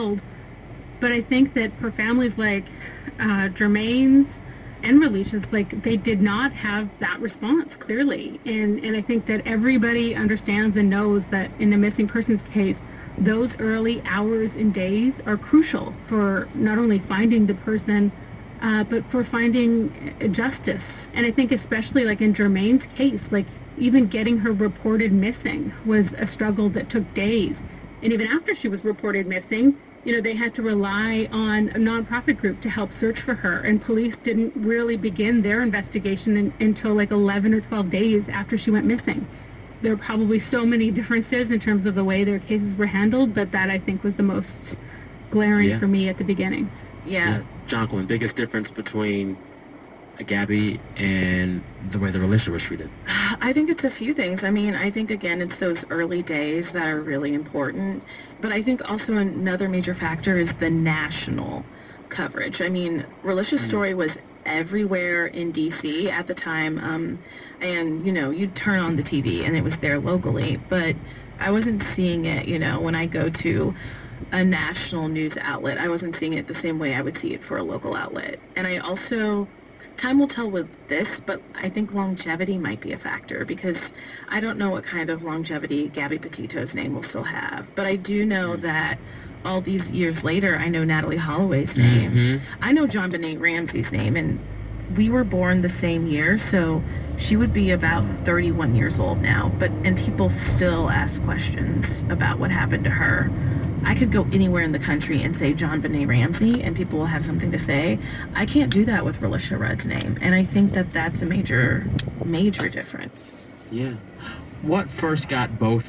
world. But I think that for families like Jermaine's and Relicia's, like, they did not have that response, clearly. And I think that everybody understands and knows that in a missing persons case, those early hours and days are crucial for not only finding the person, but for finding justice. And I think especially like in Jermaine's case, like even getting her reported missing was a struggle that took days. And even after she was reported missing, you know, they had to rely on a nonprofit group to help search for her. And police didn't really begin their investigation until like 11 or 12 days after she went missing. There are probably so many differences in terms of the way their cases were handled, but that I think was the most glaring for me at the beginning. Yeah. Jonquilyn, biggest difference between Gabby and the way the Relicia was treated? I think it's a few things. I mean, I think, again, it's those early days that are really important. But I think also another major factor is the national coverage. I mean, Relicia's story was everywhere in D.C. at the time. And, you know, you'd turn on the TV and it was there locally. But I wasn't seeing it, you know, when I go to a national news outlet. I wasn't seeing it the same way I would see it for a local outlet. And I also... Time will tell with this, but I think longevity might be a factor because I don't know what kind of longevity Gabby Petito's name will still have. But I do know that all these years later, I know Natalie Holloway's name. I know John Benet Ramsey's name, and we were born the same year, so she would be about 31 years old now. And people still ask questions about what happened to her. I could go anywhere in the country and say John Benet Ramsey, and people will have something to say. I can't do that with Relicia Rudd's name, and I think that that's a major, major difference. Yeah. What first got both